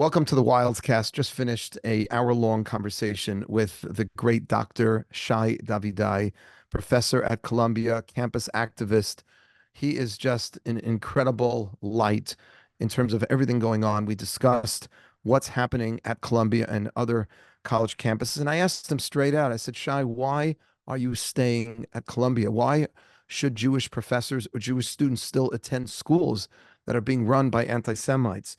Welcome to the Wildscast. Just finished a hour-long conversation with the great Dr. Shai Davidai, professor at Columbia, campus activist. He is just an incredible light in terms of everything going on. We discussed what's happening at Columbia and other college campuses. And I asked him straight out, I said, Shai, why are you staying at Columbia? Why should Jewish professors or Jewish students still attend schools that are being run by anti-Semites?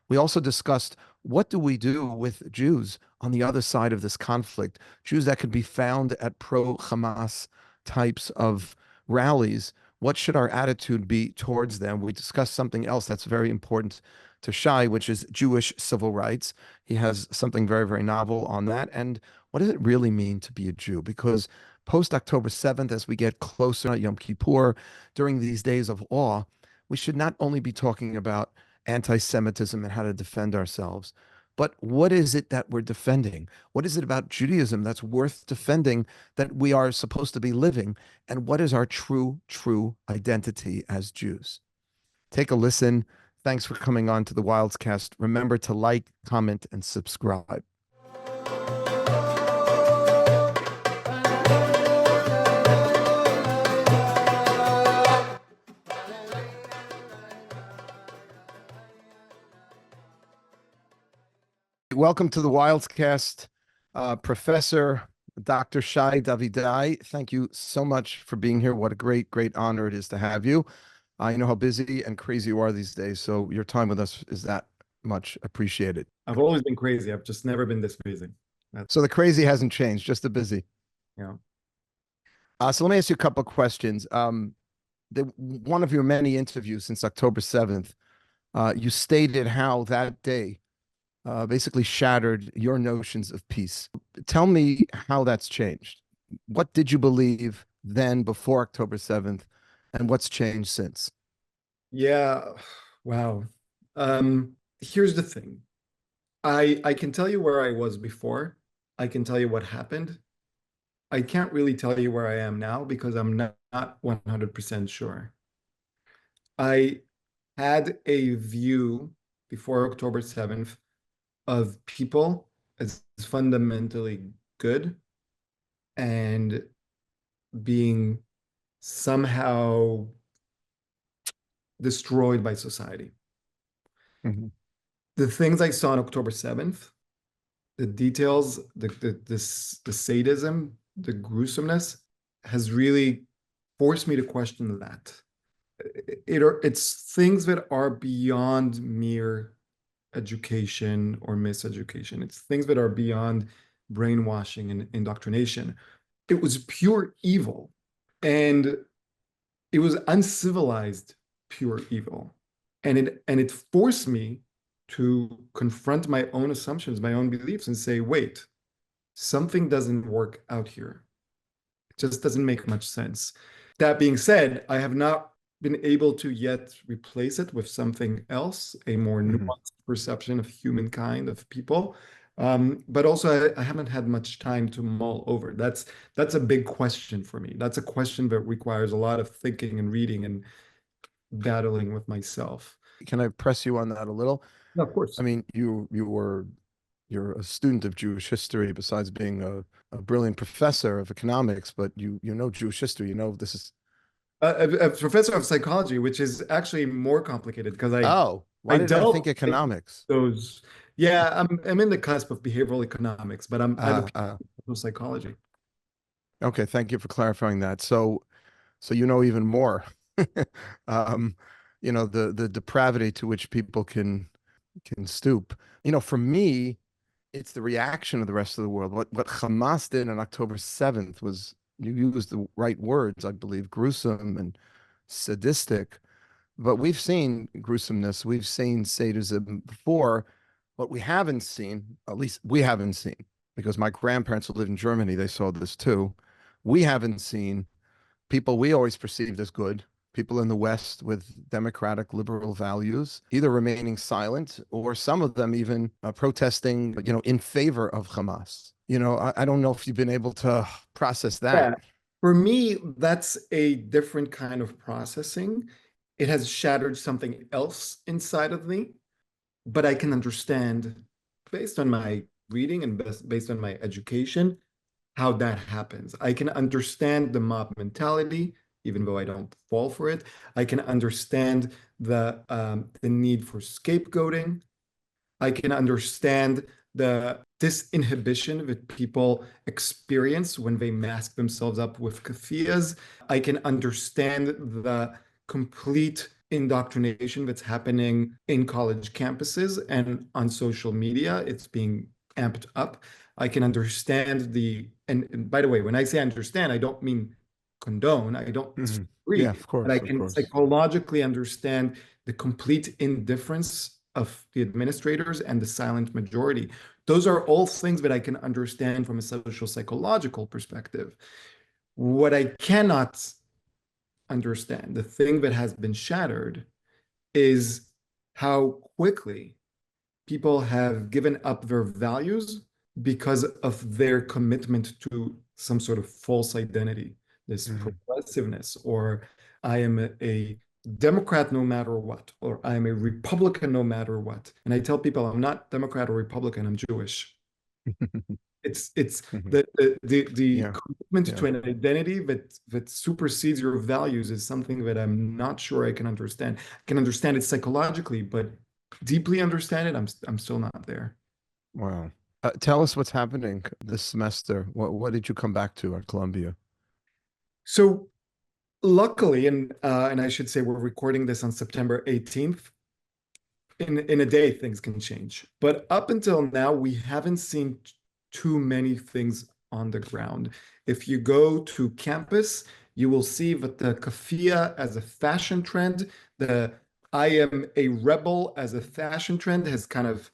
We also discussed what do we do with Jews on the other side of this conflict, Jews that could be found at pro-Hamas types of rallies. What should our attitude be towards them? We discussed something else that's very important to Shai, which is Jewish civil rights. He has something very, very novel on that. And what does it really mean to be a Jew? Because post October 7th, as we get closer to Yom Kippur, during these days of awe, we should not only be talking about anti-Semitism and how to defend ourselves, but what is it that we're defending? What is it about Judaism that's worth defending, that we are supposed to be living? And what is our true identity as Jews? Take a listen. Thanks for coming on to the Wildscast. Remember to like, comment, and subscribe. Welcome to the Wildscast, Professor Dr. Shai Davidai. Thank you so much for being here. What a great honor it is to have you. I know how busy and crazy you are these days, so your time with us is that much appreciated. I've always been crazy. I've just never been this busy. So the crazy hasn't changed, just the busy. Yeah. So let me ask you a couple of questions. One of your many interviews since October 7th, you stated how that day basically shattered your notions of peace. Tell me how that's changed. What did you believe then before October 7th, and what's changed since? Yeah. Wow. Here's the thing. I can tell you where I was before. I can tell you what happened. I can't really tell you where I am now because I'm not 100% sure. I had a view before October 7th of people as fundamentally good and being somehow destroyed by society. Mm-hmm. The things I saw on October 7th, the details, the sadism, the gruesomeness has really forced me to question that. It's things that are beyond mere education or miseducation. It's things that are beyond brainwashing and indoctrination. It was pure evil, and it was uncivilized pure evil. And it forced me to confront my own assumptions, my own beliefs, and say, wait, something doesn't work out here. It just doesn't make much sense. That being said, I have not been able to yet replace it with something else, a more nuanced perception of humankind, of people. But also I haven't had much time to mull over. That's a big question for me. That's a question that requires a lot of thinking and reading and battling with myself. Can I press you on that a little? No, of course. I mean, you're a student of Jewish history, besides being a brilliant professor of economics, but you know Jewish history. You know this is A professor of psychology, which is actually more complicated because why did I think economics? Those, yeah, I'm in the cusp of behavioral economics, but I have a PhD in psychology. Okay, thank you for clarifying that. So you know even more. You know the depravity to which people can stoop. You know, for me, it's the reaction of the rest of the world. What Hamas did on October 7th was, you used the right words, I believe, gruesome and sadistic. But we've seen gruesomeness, we've seen sadism before. What we haven't seen, at least we haven't seen, because my grandparents who lived in Germany, they saw this too. We haven't seen people we always perceived as good, people in the West with democratic liberal values, either remaining silent or some of them even protesting, you know, in favor of Hamas. You know, I don't know if you've been able to process that. Yeah. For me, that's a different kind of processing. It has shattered something else inside of me. but I can understand, based on my reading and based on my education, how that happens. I can understand the mob mentality, even though I don't fall for it. I can understand the need for scapegoating. I can understand the disinhibition that people experience when they mask themselves up with keffiyehs. I can understand the complete indoctrination that's happening in college campuses and on social media. It's being amped up. I can understand and by the way, when I say understand, I don't mean condone. I don't Hmm. Yeah, agree, of but I course, of can course. psychologically understand the complete indifference of the administrators and the silent majority. Those are all things that I can understand from a social psychological perspective. What I cannot understand, the thing that has been shattered, is how quickly people have given up their values because of their commitment to some sort of false identity, this Hmm. progressiveness, or I am a Democrat no matter what, or I am a Republican no matter what. And I tell people I'm not Democrat or Republican, I'm Jewish. It's Hmm. the Yeah, commitment yeah. to an identity that supersedes your values is something that I'm not sure I can understand. I can understand it psychologically, but deeply understand it, I'm still not there. Wow. Tell us what's happening this semester. What did you come back to at Columbia? So luckily, and I should say we're recording this on September 18th. In a day, things can change. But up until now, we haven't seen too many things on the ground. If you go to campus, you will see that the kafia as a fashion trend, the I am a rebel as a fashion trend has kind of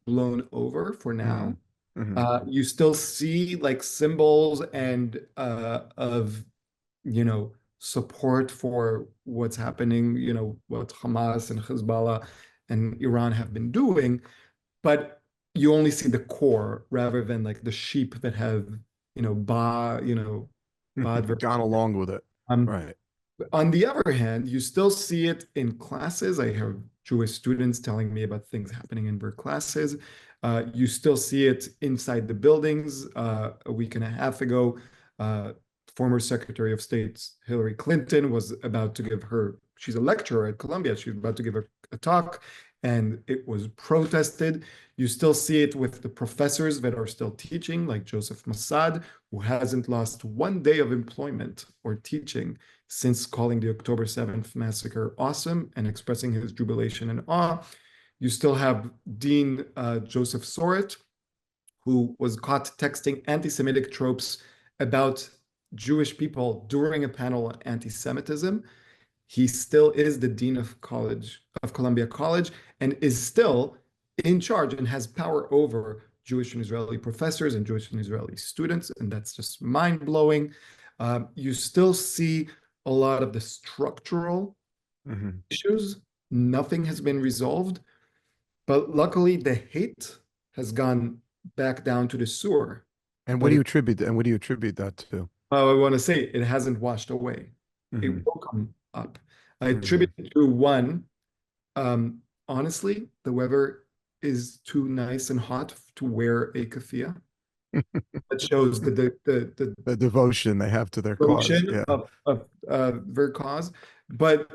blown over for now. Hmm. Hmm. You still see like symbols and of support for what's happening, what Hamas and Hezbollah and Iran have been doing, but you only see the core rather than like the sheep that have, bad. Gone along with it. Um, Right. on the other hand, you still see it in classes. I have Jewish students telling me about things happening in their classes. You still see it inside the buildings. A week and a half ago, uh, former Secretary of State Hillary Clinton was about to give she's a lecturer at Columbia. She was about to give a talk, and it was protested. You still see it with the professors that are still teaching, like Joseph Massad, who hasn't lost one day of employment or teaching since calling the October 7th massacre awesome and expressing his jubilation and awe. You still have Dean Joseph Soret, who was caught texting anti-Semitic tropes about Jewish people during a panel on anti-Semitism. He still is the dean of Columbia College and is still in charge and has power over Jewish and Israeli professors and Jewish and Israeli students, and that's just mind-blowing. You still see a lot of the structural Hmm. issues. Nothing has been resolved, but luckily the hate has gone back down to the sewer. And what But do you attribute that to? I want to say it hasn't washed away. It Hmm. will come up. I attribute Hmm. it to one. Um, Honestly, the weather is too nice and hot to wear a keffiyeh. That shows the The devotion they have to their cause. devotion Yeah. of their cause. But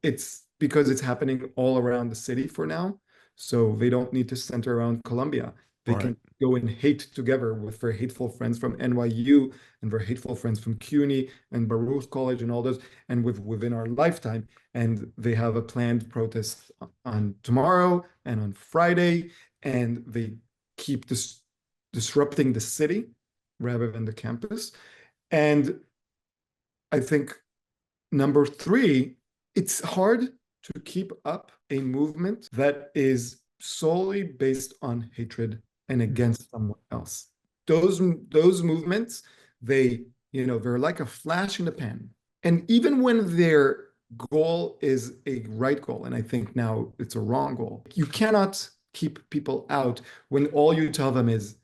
it's because it's happening all around the city for now. So they don't need to center around Columbia. They Right. can go and hate together with their hateful friends from NYU and their hateful friends from CUNY and Baruch College and all those, and within our lifetime. And they have a planned protest on tomorrow and on Friday, and they keep disrupting the city rather than the campus. And I think number three, it's hard to keep up a movement that is solely based on hatred and against someone else. Those movements, they're like a flash in the pan. And even when their goal is a right goal, and I think now it's a wrong goal, you cannot keep people out when all you tell them is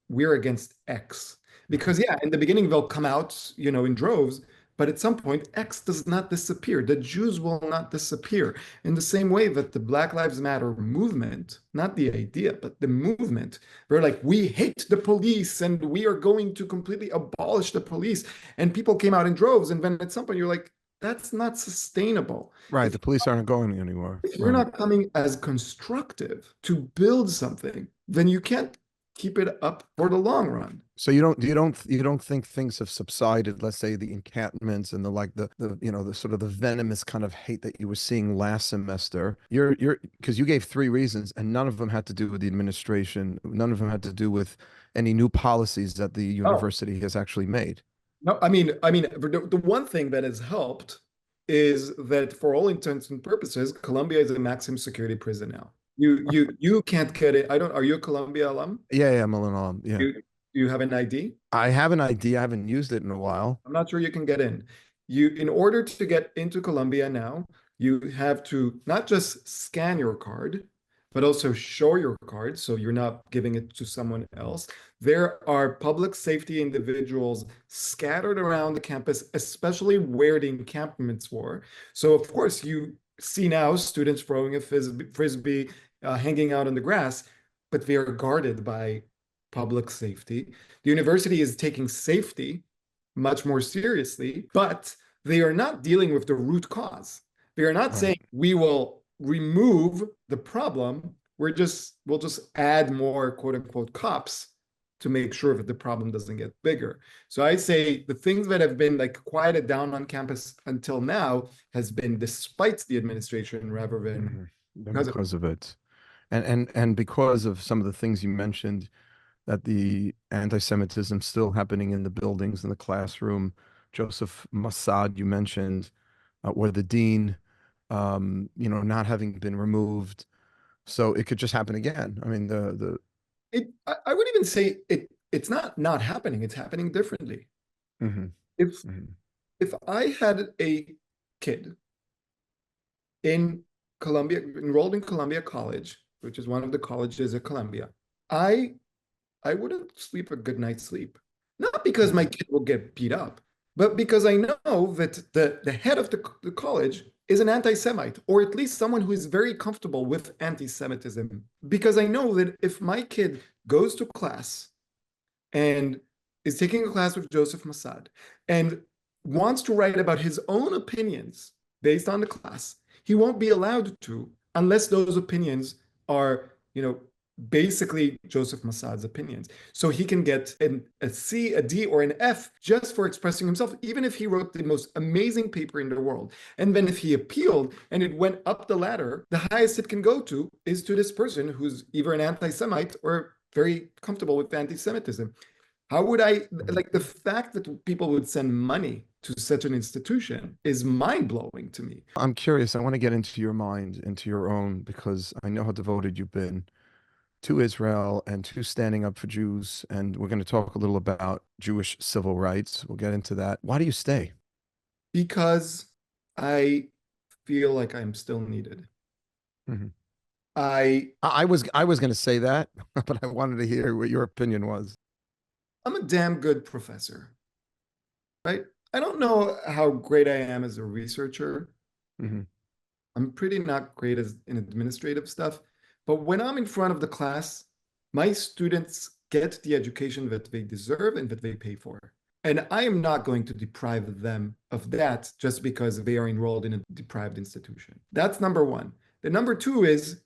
we're against X. Mhm. Because yeah, in the beginning they'll come out, in droves, But at some point, X does not disappear. The Jews will not disappear. In the same way that the Black Lives Matter movement, not the idea, but the movement, they're like, we hate the police and we are going to completely abolish the police. And people came out in droves. And then at some point, you're like, that's not sustainable. Right. If, The police aren't going anywhere. if you're Right. not coming as constructive to build something, then you can't keep it up for the long run. So you don't think things have subsided, let's say the encampments and the like the you know the sort of the venomous kind of hate that you were seeing last semester. You're because you gave three reasons and none of them had to do with the administration. None of them had to do with any new policies that the Oh, university has actually made. no, I mean, the one thing that has helped is that for all intents and purposes, Columbia is a maximum security prison now. You can't get it. I don't. Are you a Columbia alum? Yeah, yeah, Milan. Yeah. You have an ID? I have an idea. I haven't used it in a while. I'm not sure you can get in. In order to get into Colombia now, you have to not just scan your card, but also show your card, so you're not giving it to someone else. There are public safety individuals scattered around the campus, especially where the encampments were. So of course you see now students throwing a frisbee, hanging out on the grass, but they are guarded by public safety. The university is taking safety much more seriously, but they are not dealing with the root cause. They are not Right. saying we will remove the problem. We'll just add more quote unquote cops to make sure that the problem doesn't get bigger. So I say the things that have been like quieted down on campus until now has been despite the administration rather than And because of it. because of it. And because of some of the things you mentioned, that the anti-Semitism still happening in the buildings, in the classroom. Joseph Mossad, you mentioned, or the dean, not having been removed. So it could just happen again. I mean, I would even say it's not happening. It's happening differently. mhm, If mhm, if I had a kid in Columbia, enrolled in Columbia College, which is one of the colleges at Columbia, I I wouldn't sleep a good night's sleep. Not because my mhm, kid will get beat up, but because I know that the head of the college is an anti-Semite, or at least someone who is very comfortable with anti-Semitism. Because I know that if my kid goes to class and is taking a class with Joseph Mossad and wants to write about his own opinions based on the class, he won't be allowed to unless those opinions are, basically Joseph Mossad's opinions. So he can get a C, a D, or an F just for expressing himself, even if he wrote the most amazing paper in the world. And then if he appealed and it went up the ladder, the highest it can go to is to this person who's either an anti-Semite or very comfortable with anti-Semitism. How would I mhm. like the fact that people would send money to such an institution is mind-blowing to me. I'm curious. I want to get into your mind, into your own, because I know how devoted you've been to Israel and to standing up for Jews. And we're going to talk a little about Jewish civil rights. We'll get into that. Why do you stay? Because I feel like I'm still needed. Mhm. I I was going to say that, but I wanted to hear what your opinion was. I'm a damn good professor, right? I don't know how great I am as a researcher. Hmm. I'm pretty not great as in administrative stuff, but when I'm in front of the class, my students get the education that they deserve and that they pay for. And I am not going to deprive them of that just because they are enrolled in a deprived institution. That's number one. The number two is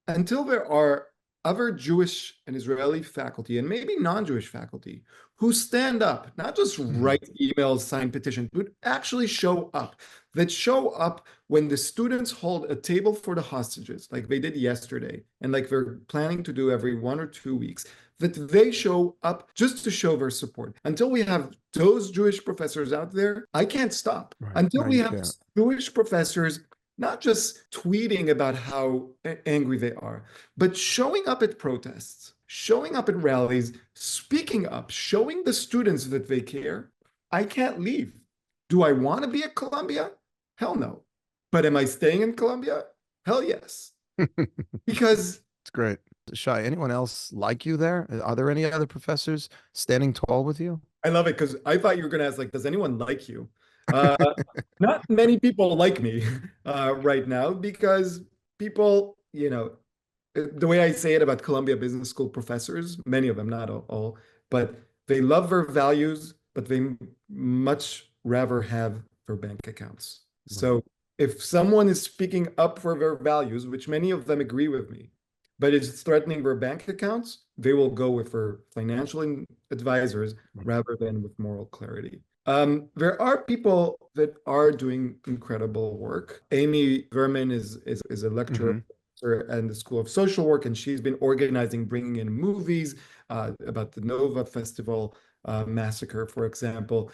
until there are other Jewish and Israeli faculty, and maybe non-Jewish faculty, who stand up, not just Hmm. write emails, sign petitions, but actually show up, that show up when the students hold a table for the hostages, like they did yesterday, and like they're planning to do every 1 or 2 weeks, that they show up just to show their support. Until we have those Jewish professors out there, I can't stop. Right. Until No, we you have can't. Jewish professors not just tweeting about how angry they are, but showing up at protests, showing up at rallies, speaking up, showing the students that they care. I can't leave. Do I want to be at Columbia? Hell no. But am I staying in Columbia? Hell yes. Because It's great. Shai, anyone else like you there? Are there any other professors standing tall with you? I love it because I thought you were going to ask, like, does anyone like you? Uh, Not many people like me right now because people, the way I say it about Columbia Business School professors, many of them, not all, but they love their values, but they much rather have their bank accounts. Right. So if someone is speaking up for their values, which many of them agree with me, but it's threatening their bank accounts, they will go with their financial advisors Right. rather than with moral clarity. There are people that are doing incredible work. Amy Verman is a lecturer Hmm. and the School of Social Work, and she's been organizing, bringing in movies about the Nova Festival massacre, for example.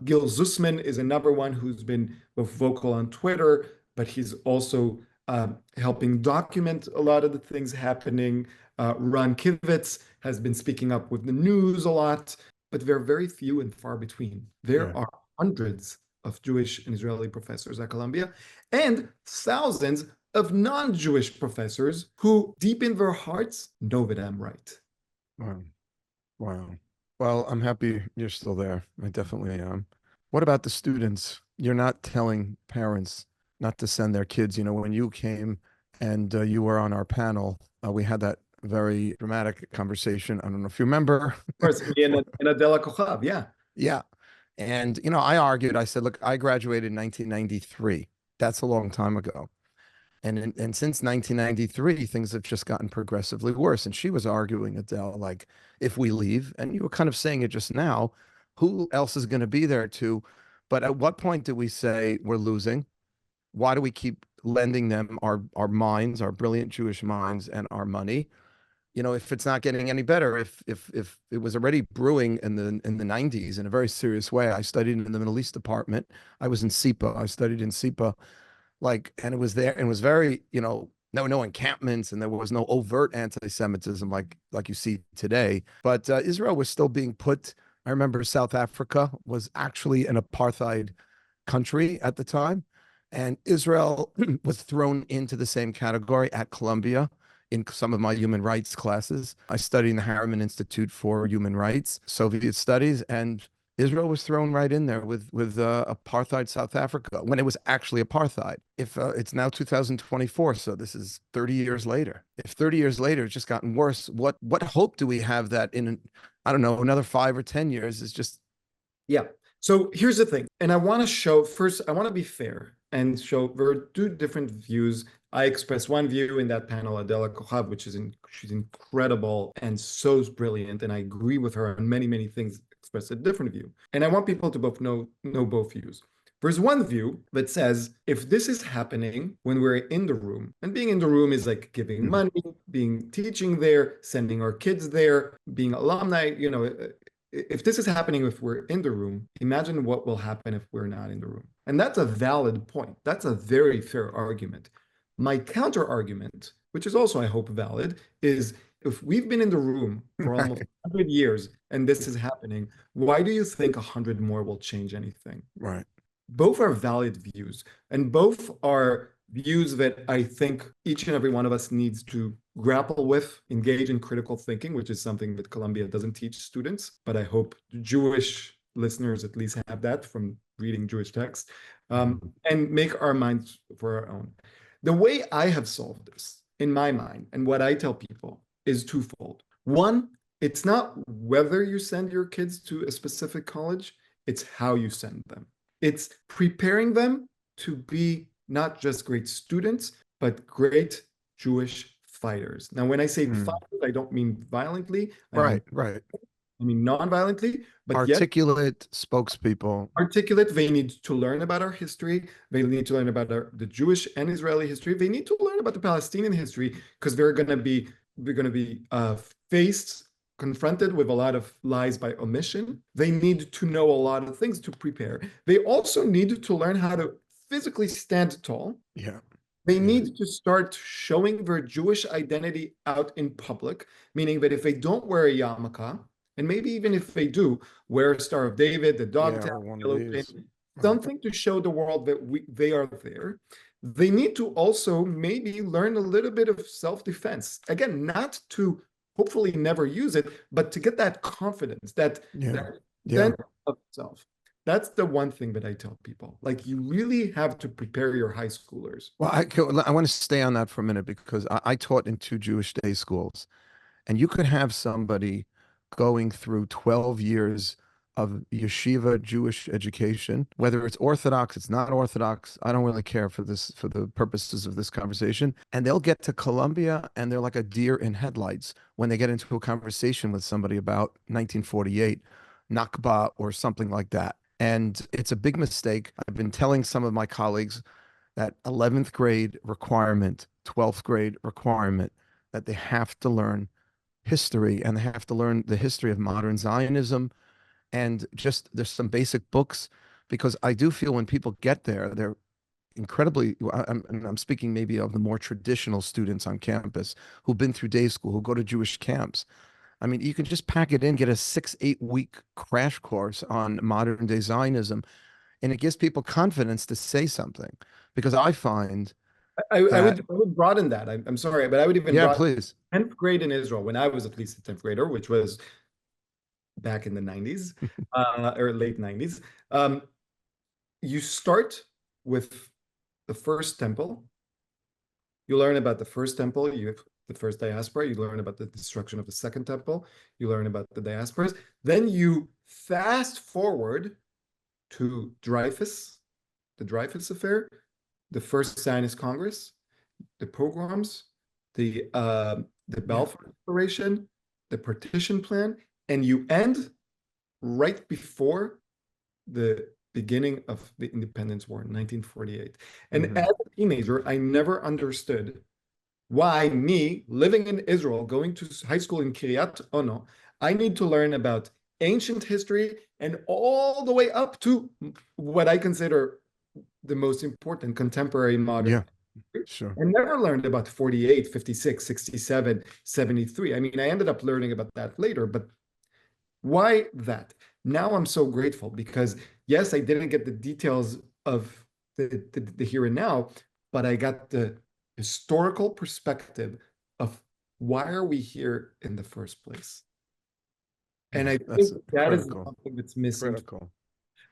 Gil Zussman is another one who's been both vocal on Twitter, but he's also helping document a lot of the things happening. Ron Kivitz has been speaking up with the news a lot, but they're very few and far between. Yeah. There are hundreds of Jewish and Israeli professors at Columbia and thousands of non-Jewish professors who, deep in their hearts, know that I'm right. Wow. Wow. Well, I'm happy you're still there. I definitely am. What about the students? You're not telling parents not to send their kids. When you came and you were on our panel, we had that very dramatic conversation. I don't know if you remember. Of course, me and Adela Kochav, yeah. Yeah. And, I argued, I said, look, I graduated in 1993. That's a long time ago. And since 1993, things have just gotten progressively worse. And she was arguing, Adele, like, if we leave, and you were kind of saying it just now, who else is going to be there to? But at what point do we say we're losing? Why do we keep lending them our minds, our brilliant Jewish minds, and our money? If it's not getting any better, if it was already brewing in the 90s in a very serious way. I studied in the Middle East department. I was in SIPA. I studied in SIPA, like, and it was there and it was very, no encampments, and there was no overt anti-Semitism like you see today. But Israel was still being put. I remember South Africa was actually an apartheid country at the time, and Israel was thrown into the same category at Columbia in some of my human rights classes. I studied in the Harriman Institute for Human Rights, Soviet Studies, and Israel was thrown right in there with apartheid South Africa when it was actually apartheid. If it's now 2024, so this is 30 years later. If 30 years later it's just gotten worse, what hope do we have that in, I don't know, another 5 or 10 years is just. Yeah. So here's the thing. And I want to show first, I want to be fair and show there are two different views. I express one view in that panel, Adela Kochav, which is she's incredible and so brilliant. And I agree with her on many, many things, express a different view. And I want people to both know both views. There's one view that says if this is happening when we're in the room, and being in the room is like giving Mhm. money, being teaching there, sending our kids there, being alumni, if this is happening if we're in the room, imagine what will happen if we're not in the room. And that's a valid point. That's a very fair argument. My counter argument, which is also, I hope, valid, is if we've been in the room for almost Right. 100 years and this is happening, why do you think 100 more will change anything? Right. Both are valid views, and both are views that I think each and every one of us needs to grapple with, engage in critical thinking, which is something that Columbia doesn't teach students, but I hope Jewish listeners at least have that from reading Jewish texts, Mhm. and make our minds for our own. The way I have solved this in my mind, and what I tell people, is twofold. One, it's not whether you send your kids to a specific college, it's how you send them. It's preparing them to be not just great students, but great Jewish fighters. Now, when I say Mm. fighters, I don't mean violently. Right. Right. I mean non-violently, but yet Articulate spokespeople. articulate. They need to learn about our history. They need to learn about the Jewish and Israeli history. They need to learn about the Palestinian history because they're going to be faced, confronted with a lot of lies by omission. They need to know a lot of things to prepare. They also need to learn how to physically stand tall. Yeah. They Yeah. need to start showing their Jewish identity out in public, meaning that if they don't wear a yarmulke, and maybe even if they do, wear a Star of David, the dog Yeah. tag, Or one of yellow pin, these. Right. something to show the world that they are there. They need to also maybe learn a little bit of self-defense. Again, not to hopefully never use it, but to get that confidence, that Yeah. Yeah. of itself. That's the one thing that I tell people. Like, you really have to prepare your high schoolers. Well, I want to stay on that for a minute because I taught in two Jewish day schools. And you could have somebody going through 12 years of yeshiva Jewish education, whether it's Orthodox, it's not Orthodox. I don't really care for this, for the purposes of this conversation. And they'll get to Columbia and they're like a deer in headlights when they get into a conversation with somebody about 1948, Nakba, or something like that. And it's a big mistake. I've been telling some of my colleagues that 11th grade requirement, 12th grade requirement, that they have to learn history and they have to learn the history of modern Zionism. And just there's some basic books because I do feel when people get there, they're incredibly, I'm speaking maybe of the more traditional students on campus who've been through day school, who go to Jewish camps. I mean, you can just pack it in, get a 6, 8 week crash course on modern day Zionism, and it gives people confidence to say something. Because I find that, I would broaden that. I'm sorry, but I would even yeah, broaden please. 10th grade in Israel, when I was at least a 10th grader, which was back in the 90s, or late 90s. You start with the first temple. You learn about the first temple, you have the first diaspora, you learn about the destruction of the second temple, you learn about the diasporas. Then you fast forward to Dreyfus, the Dreyfus Affair, the first Zionist Congress, the pogroms, the Balfour Declaration, the partition plan, and you end right before the beginning of the Independence War in 1948. And Mhm. as a teenager, I never understood why me, living in Israel, going to high school in Kiryat Ono, I need to learn about ancient history and all the way up to what I consider the most important contemporary modern Yeah, sure. and never learned about 48, 56, 67, 73. I mean, I ended up learning about that later, but why that? Now I'm so grateful because, yes, I didn't get the details of the here and now, but I got the historical perspective of why are we here in the first place? And Yeah, I that's think that is critical. something that's missing. Critical.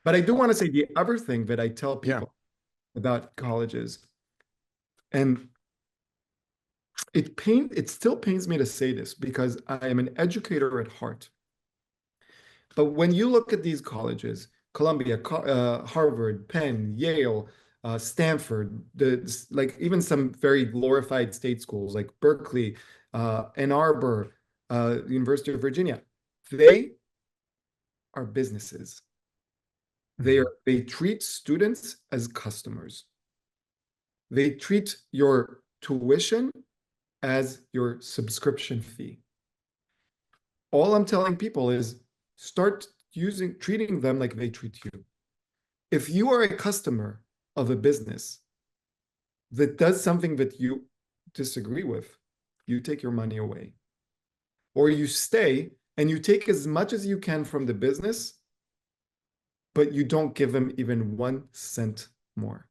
But I do want to say the other thing that I tell Yeah. people about colleges, and it still pains me to say this because I am an educator at heart. But when you look at these colleges, Columbia, Harvard, Penn, Yale, Stanford, like even some very glorified state schools like Berkeley, Ann Arbor, University of Virginia, they are businesses. Mhm. They treat students as customers. They treat your tuition as your subscription fee. All I'm telling people is start treating them like they treat you. If you are a customer of a business that does something that you disagree with, you take your money away. Or you stay and you take as much as you can from the business, but you don't give them even 1 cent more.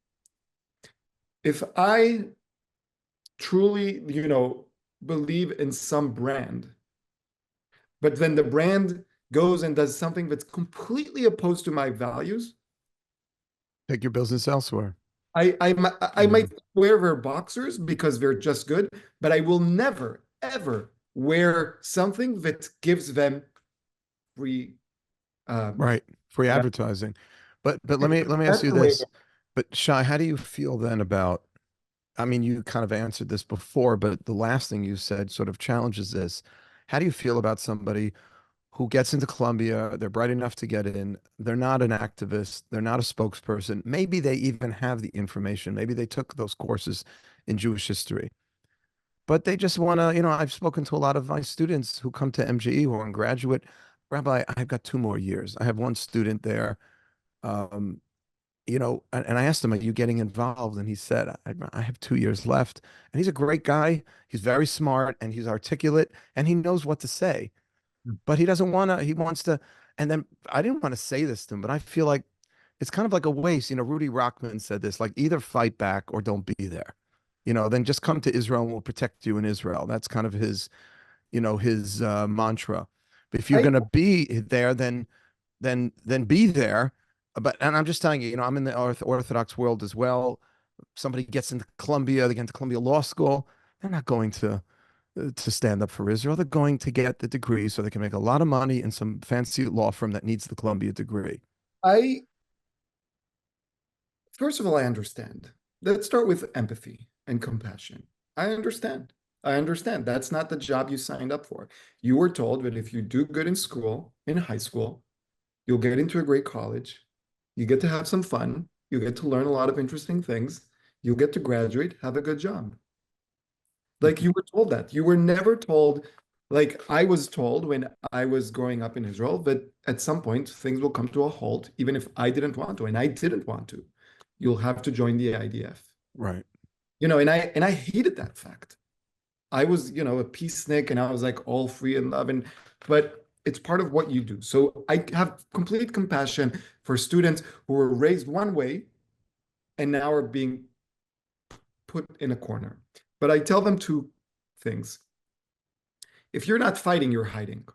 If I truly, believe in some brand, but then the brand goes and does something that's completely opposed to my values, Take your business elsewhere. I Yeah. might wear their boxers because they're just good, but I will never, ever wear something that gives them free. Um, Right. Free yeah. advertising. But let me ask That's you the way. this. But Shai, how do you feel then about, I mean, you kind of answered this before, but the last thing you said sort of challenges this. How do you feel about somebody who gets into Columbia, they're bright enough to get in, they're not an activist, they're not a spokesperson, maybe they even have the information, maybe they took those courses in Jewish history, but they just want to, I've spoken to a lot of my students who come to MGE who are in graduate. Rabbi, I've got 2 more years. I have one student there, um, and I asked him, are you getting involved? And he said, I have 2 years left. And he's a great guy. He's very smart and he's articulate and he knows what to say, but he doesn't want to, he wants to. And then I didn't want to say this to him, but I feel like it's kind of like a waste. Rudy Rockman said this, like either fight back or don't be there. Then just come to Israel and we'll protect you in Israel. That's kind of his mantra. But if you're I going to be there, then then be there. But and I'm just telling you, I'm in the Orthodox world as well. Somebody gets into Columbia, they get into Columbia Law School, they're not going to stand up for Israel. They're going to get the degree so they can make a lot of money in some fancy law firm that needs the Columbia degree. I First of all, I understand. Let's start with empathy and compassion. I understand. I understand. That's not the job you signed up for. You were told that if you do good in school, in high school, you'll get into a great college. You get to have some fun. You get to learn a lot of interesting things. You'll get to graduate, have a good job. Like you were told that. You were never told, like I was told when I was growing up in Israel, that at some point things will come to a halt, even if I didn't want to, and I didn't want to. You'll have to join the IDF. Right. And I hated that fact. I was, a peacenik and I was like all free and love and but it's part of what you do. So I have complete compassion for students who were raised one way and now are being put in a corner. But I tell them two things. If you're not fighting, you're hiding.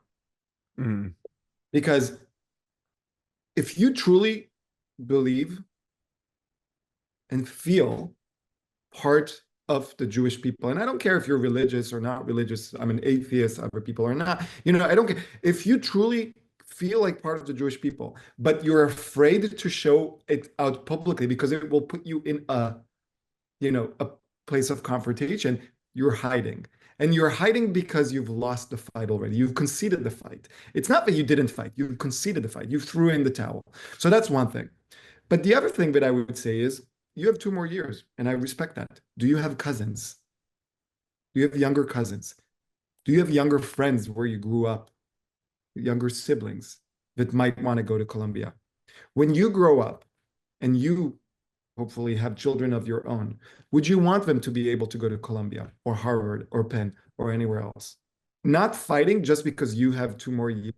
Mm. Because if you truly believe and feel part of the Jewish people, and I don't care if you're religious or not religious, I'm an atheist, other people are not, I don't care. If you truly feel like part of the Jewish people, but you're afraid to show it out publicly because it will put you in a place of confrontation, you're hiding. And you're hiding because you've lost the fight already. You've conceded the fight. It's not that you didn't fight. You've conceded the fight. You threw in the towel. So that's one thing. But the other thing that I would say is you have 2 more years, and I respect that. Do you have cousins? Do you have younger cousins? Do you have younger friends where you grew up, younger siblings that might want to go to Columbia? When you grow up and you hopefully have children of your own, would you want them to be able to go to Columbia or Harvard or Penn or anywhere else? Not fighting just because you have 2 more years.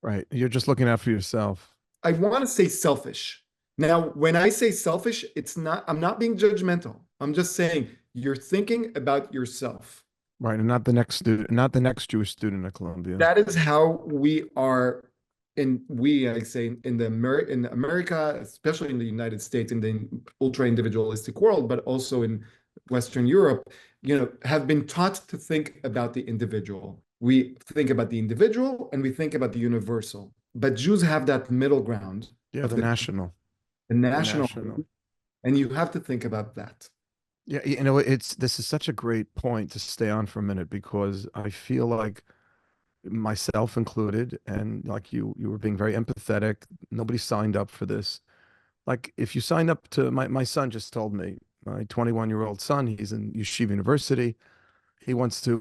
Right. You're just looking out for yourself. I want to say selfish. Now, when I say selfish, I'm not being judgmental. I'm just saying you're thinking about yourself. Right. And not the next student, not the next Jewish student at Columbia. That is how we are I say in America, especially in the United States, in the ultra individualistic world, but also in Western Europe, have been taught to think about the individual. We think about the individual and we think about the universal. But Jews have that middle ground Yeah, of the national. the The national, national. and you have to think about that. Yeah, this is such a great point to stay on for a minute because I feel like myself included, and like you were being very empathetic. Nobody signed up for this. Like if you signed up to my son just told me, my 21-year-old son, he's in Yeshiva University. He wants to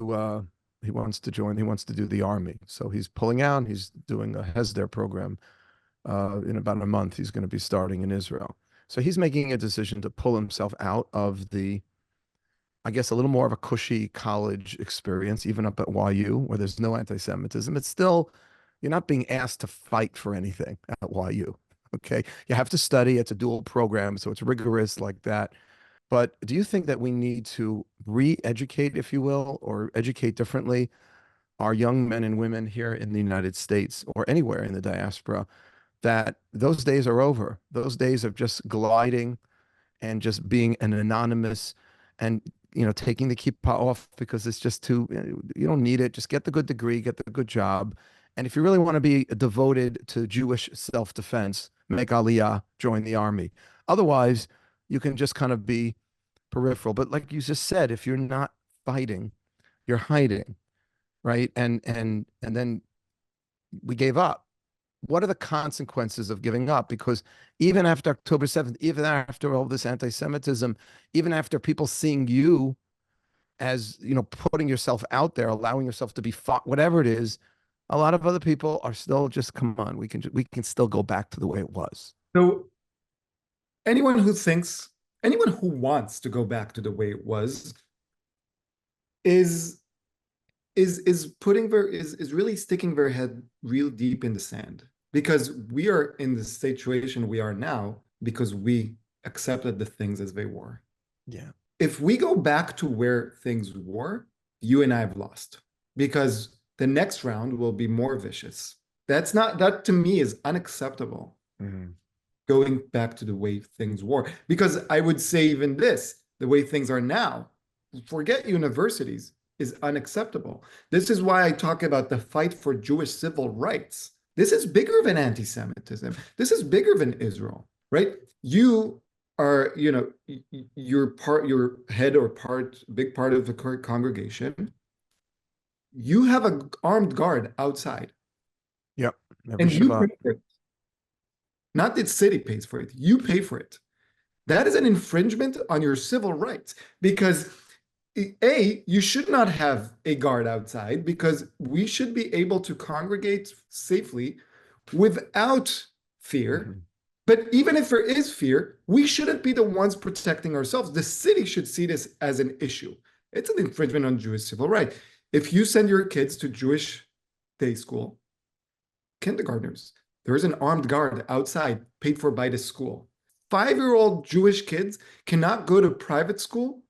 join, he wants to do the army. So he's pulling out, he's doing a Hesder program. In about a month, he's going to be starting in Israel. So he's making a decision to pull himself out of the, I guess, a little more of a cushy college experience, even up at YU, where there's no anti-Semitism. It's still, you're not being asked to fight for anything at YU. Okay. You have to study. It's a dual program, so it's rigorous like that. But do you think that we need to re-educate, if you will, or educate differently our young men and women here in the United States or anywhere in the diaspora that those days are over? Those days of just gliding and just being an anonymous and taking the kippah off because it's just too, you don't need it. Just get the good degree, get the good job. And if you really want to be devoted to Jewish self-defense, make aliyah, join the army. Otherwise, you can just kind of be peripheral. But like you just said, if you're not fighting, you're hiding, right? And then we gave up. What are the consequences of giving up? Because even after October 7th, even after all this anti-Semitism, even after people seeing you as, putting yourself out there, allowing yourself to be fought, whatever it is, a lot of other people are still just, come on, we can still go back to the way it was. So anyone who wants to go back to the way it was is is really sticking their head real deep in the sand, because we are in the situation we are now because we accepted the things as they were. Yeah. If we go back to where things were, you and I have lost, because the next round will be more vicious. That to me is unacceptable. Mhm. Going back to the way things were. Because I would say even this, the way things are now, forget universities, is unacceptable. This is why I talk about the fight for Jewish civil rights. This is bigger than anti-Semitism. This is bigger than Israel, right? You are, you're head or big part of the congregation. You have an armed guard outside, Yep. Every and you Shabbat. pay for it. Not the city pays for it. You pay for it. That is an infringement on your civil rights because you should not have a guard outside because we should be able to congregate safely without fear. Mhm. But even if there is fear, we shouldn't be the ones protecting ourselves. The city should see this as an issue. It's an infringement on Jewish civil rights. If you send your kids to Jewish day school, kindergartners, there is an armed guard outside paid for by the school. 5-year-old Jewish kids cannot go to private school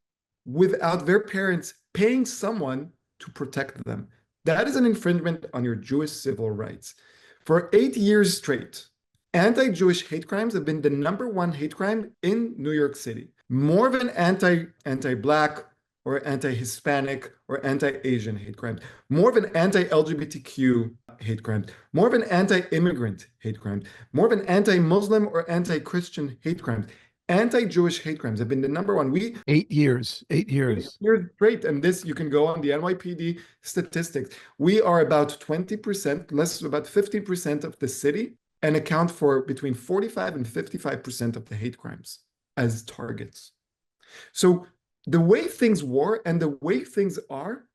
without their parents paying someone to protect them. That is an infringement on your Jewish civil rights. For 8 years straight, anti-Jewish hate crimes have been the #1 hate crime in New York City, more than anti-Black or anti-Hispanic or anti-Asian hate crimes, more than anti-LGBTQ hate crimes, more than anti-immigrant hate crimes, more than anti-Muslim or anti-Christian hate crimes. Anti-Jewish hate crimes have been the #1. 8 years. 8 years. Years straight, and this you can go on the NYPD statistics. We are about 20%, less about 15% of the city, and account for between 45 and 55% of the hate crimes as targets. So the way things were and the way things are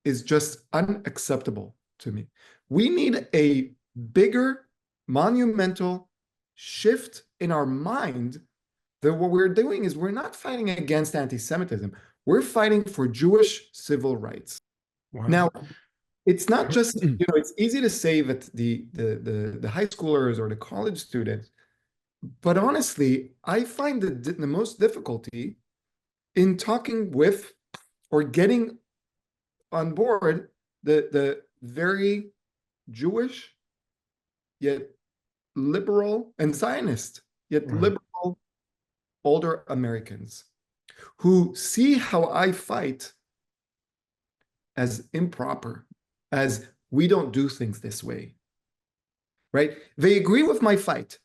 is just unacceptable to me. We need a bigger, monumental shift in our mind that what we're doing is we're not fighting against anti-Semitism. We're fighting for Jewish civil rights. Wow. Now, it's not just, it's easy to say that the high schoolers or the college students, but honestly, I find the most difficulty in talking with or getting on board the very Jewish, yet liberal and Zionist, yet Right. liberal older Americans who see how I fight as improper, as we don't do things this way, right? They agree with my fight,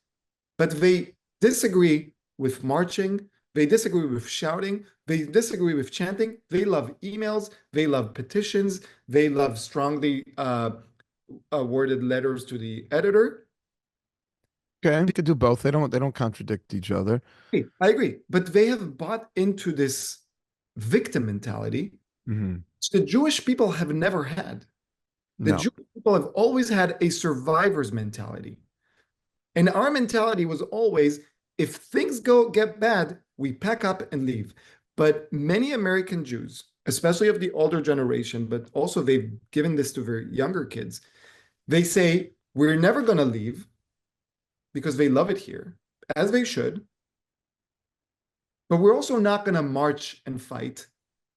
but they disagree with marching. They disagree with shouting. They disagree with chanting. They love emails. They love petitions. They love strongly worded letters to the editor. Okay, we could do both. They don't contradict each other. I agree, but they have bought into this victim mentality, Mhm. which the Jewish people have never had. The No. Jewish people have always had a survivor's mentality. And our mentality was always, if things get bad, we pack up and leave. But many American Jews, especially of the older generation, but also they've given this to their younger kids, they say, we're never going to leave because they love it here, as they should. But we're also not going to march and fight.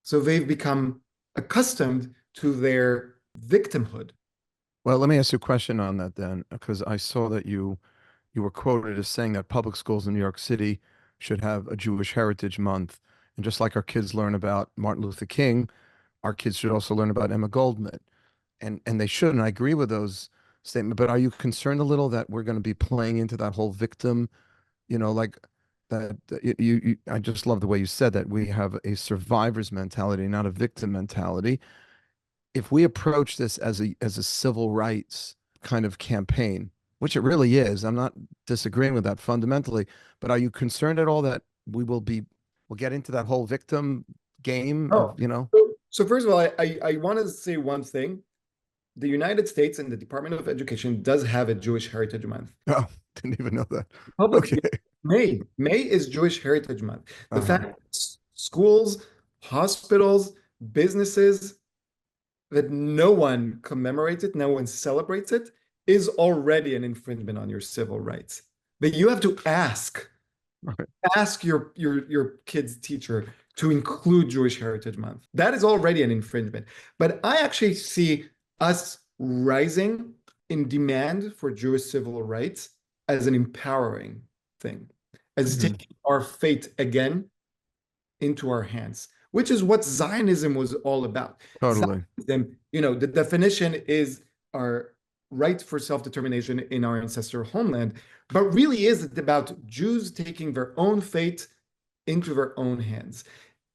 So they've become accustomed to their victimhood. Well, let me ask you a question on that then, because I saw that you were quoted as saying that public schools in New York City should have a Jewish Heritage Month. And just like our kids learn about Martin Luther King, our kids should also learn about Emma Goldman. And they should, and I agree with those statements. But are you concerned a little that we're going to be playing into that whole victim, like that I just love the way you said that we have a survivor's mentality, not a victim mentality. If we approach this as a civil rights kind of campaign, which it really is, I'm not disagreeing with that fundamentally, but are you concerned at all that we'll get into that whole victim game Oh, of? so first of all, I want to say one thing. The United States and the Department of Education does have a Jewish Heritage Month. Oh, didn't even know that. Public Okay. May is Jewish Heritage Month. The Uh-huh. fact that schools, hospitals, businesses, that no one commemorates it, no one celebrates it, is already an infringement on your civil rights. But you have to Right. ask your kid's teacher to include Jewish Heritage Month. That is already an infringement. But I actually see us rising in demand for Jewish civil rights as an empowering thing, as Mhm. taking our fate again into our hands, which is what Zionism was all about. Totally. Zionism, the definition is our right for self-determination in our ancestral homeland, but really is it about Jews taking their own fate into their own hands.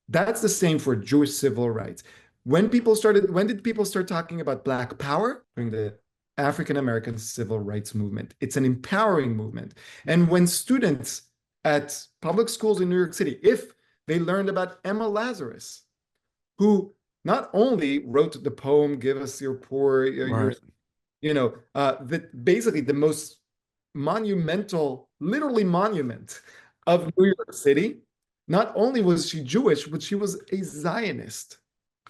That's the same for Jewish civil rights. When did people start talking about Black power? During the African American civil rights movement. It's an empowering movement. And when students at public schools in New York City, if they learned about Emma Lazarus, who not only wrote the poem "Give Us Your Poor," Right. basically the most monumental, literally monument of New York City. Not only was she Jewish, but she was a Zionist.